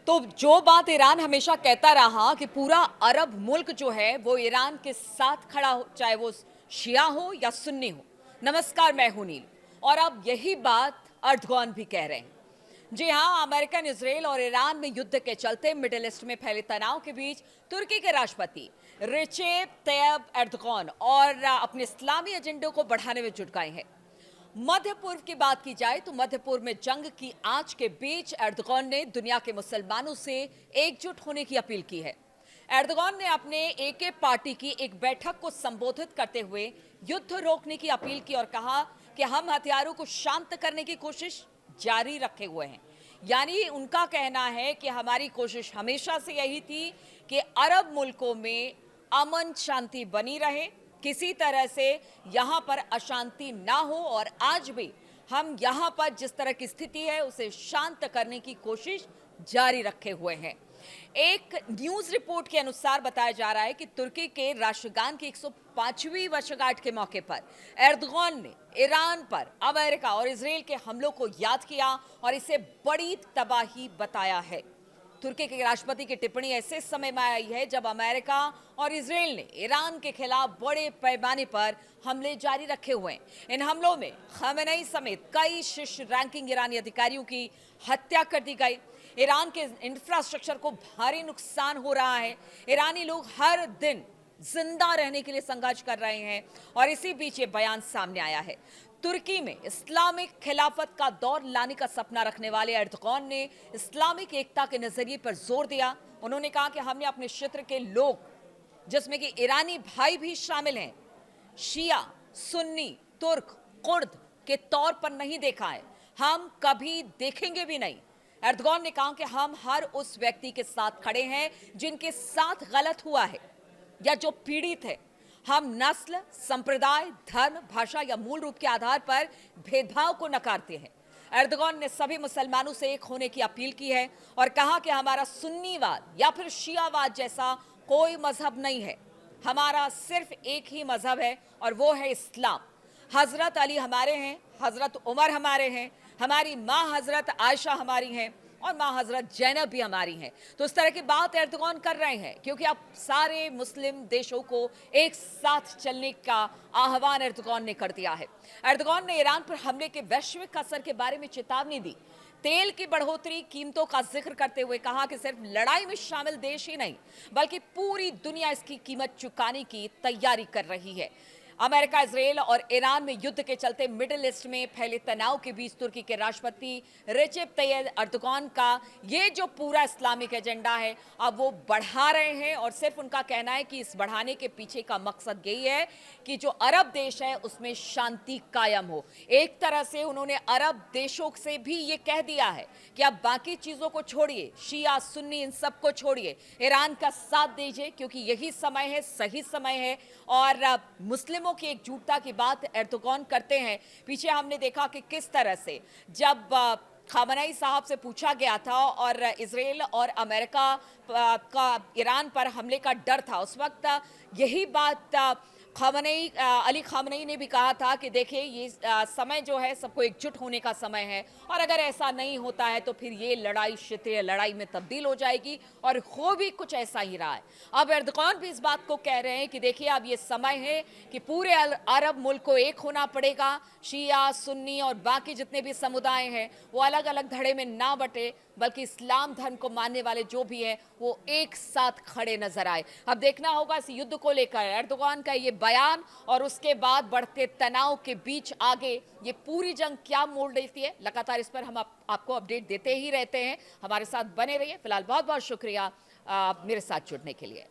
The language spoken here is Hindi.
तो जो बात ईरान हमेशा कहता रहा कि पूरा अरब मुल्क जो है वो ईरान के साथ खड़ा हो, चाहे वो शिया हो या सुन्नी हो। नमस्कार, मैं हूं नील। और अब यही बात अर्दगॉन भी कह रहे हैं। जी हां, अमेरिकन, इजराइल और ईरान में युद्ध के चलते मिडिल ईस्ट में फैले तनाव के बीच तुर्की के राष्ट्रपति रेचेप तैयब एर्दोगान और अपने इस्लामी एजेंडे को बढ़ाने में जुट गए हैं। मध्य पूर्व की बात की जाए तो मध्य पूर्व में जंग की आंच के बीच एर्दोगान ने दुनिया के मुसलमानों से एकजुट होने की अपील की है। एर्दोगान ने अपने एके पार्टी की एक बैठक को संबोधित करते हुए युद्ध रोकने की अपील की और कहा कि हम हथियारों को शांत करने की कोशिश जारी रखे हुए हैं। यानी उनका कहना है कि हमारी कोशिश हमेशा से यही थी कि अरब मुल्कों में अमन शांति बनी रहे, किसी तरह से यहां पर अशांति ना हो, और आज भी हम यहां पर जिस तरह की स्थिति है उसे शांत करने की कोशिश जारी रखे हुए हैं। एक न्यूज रिपोर्ट के अनुसार बताया जा रहा है कि तुर्की के राष्ट्रगान की 105वीं वर्षगांठ के मौके पर एर्दोगान ने ईरान पर अमेरिका और इजराइल के हमलों को याद किया और इसे बड़ी तबाही बताया है। तुर्की के राष्ट्रपति की टिप्पणी ऐसे समय में आई है जब अमेरिका और इजराइल ने ईरान के खिलाफ बड़े पैमाने पर हमले जारी रखे हुए हैं। इन हमलों में खमेनी समेत कई शीर्ष रैंकिंग ईरानी अधिकारियों की हत्या कर दी गई। ईरान के इंफ्रास्ट्रक्चर को भारी नुकसान हो रहा है। ईरानी लोग हर दिन जिंदा रहने के लिए संघर्ष कर रहे हैं और इसी बीच ये बयान सामने आया है। तुर्की में इस्लामिक खिलाफत का दौर लाने का सपना रखने वाले एर्दोगान ने इस्लामिक एकता के नजरिए पर जोर दिया। उन्होंने कहा कि हमने अपने क्षेत्र के लोग, जिसमें कि ईरानी भाई भी शामिल हैं, शिया, सुन्नी, तुर्क, कुर्द के तौर पर नहीं देखा है, हम कभी देखेंगे भी नहीं। एर्दोगान ने कहा कि हम हर उस व्यक्ति के साथ खड़े हैं जिनके साथ गलत हुआ है या जो पीड़ित है। हम नस्ल, संप्रदाय, धर्म, भाषा या मूल रूप के आधार पर भेदभाव को नकारते हैं। एर्दोगान ने सभी मुसलमानों से एक होने की अपील की है और कहा कि हमारा सुन्नीवाद या फिर शियावाद जैसा कोई मजहब नहीं है, हमारा सिर्फ एक ही मजहब है और वो है इस्लाम। हजरत अली हमारे हैं, हजरत उमर हमारे हैं, हमारी माँ हजरत आयशा हमारी हैं और माँ हजरत जैनब भी हमारी हैं। तो इस तरह की बात एर्दोगान कर रहे हैं क्योंकि अब सारे मुस्लिम देशों को एक साथ चलने का आह्वान एर्दोगान ने कर दिया है। एर्दोगान ने ईरान पर हमले के वैश्विक असर के बारे में चेतावनी दी। तेल की बढ़ोतरी, कीमतों का जिक्र करते हुए कहा कि सिर्फ लड़ाई में शामिल देश ही नहीं बल्कि पूरी दुनिया इसकी कीमत चुकाने की तैयारी कर रही है। अमेरिका, इजराइल और ईरान में युद्ध के चलते मिडिल ईस्ट में फैले तनाव के बीच तुर्की के राष्ट्रपति रेचेप तैयब एर्दोगान का ये जो पूरा इस्लामिक एजेंडा है अब वो बढ़ा रहे हैं और सिर्फ उनका कहना है कि इस बढ़ाने के पीछे का मकसद यही है कि जो अरब देश है उसमें शांति कायम हो। एक तरह से उन्होंने अरब देशों से भी ये कह दिया है कि अब बाकी चीजों को छोड़िए, शिया, सुन्नी, इन सबको छोड़िए, ईरान का साथ दीजिए क्योंकि यही समय है, सही समय है। और मुस्लिम की एकजुटता की बात एर्दोगान करते हैं। पीछे हमने देखा कि किस तरह से जब खामेनी साहब से पूछा गया था और इजराइल और अमेरिका का ईरान पर हमले का डर था, उस वक्त यही बात अली खामेनी ने भी कहा था कि देखिए ये समय जो है सबको एकजुट होने का समय है और अगर ऐसा नहीं होता है तो फिर ये लड़ाई क्षेत्रीय लड़ाई में तब्दील हो जाएगी और हो भी कुछ ऐसा ही रहा है। अब एर्दोगान भी इस बात को कह रहे हैं कि देखिए अब ये समय है कि पूरे अरब मुल्क को एक होना पड़ेगा। शिया, सुन्नी और बाकी जितने भी समुदाय हैं वो अलग अलग धड़े में ना बटे बल्कि इस्लाम धर्म को मानने वाले जो भी हैं वो एक साथ खड़े नजर आए। अब देखना होगा इस युद्ध को लेकर एर्दोगान का ये बयान और उसके बाद बढ़ते तनाव के बीच आगे ये पूरी जंग क्या मोड़ लेती है। लगातार इस पर हम आपको अपडेट देते ही रहते हैं। हमारे साथ बने रहिए। फिलहाल बहुत बहुत शुक्रिया मेरे साथ जुड़ने के लिए।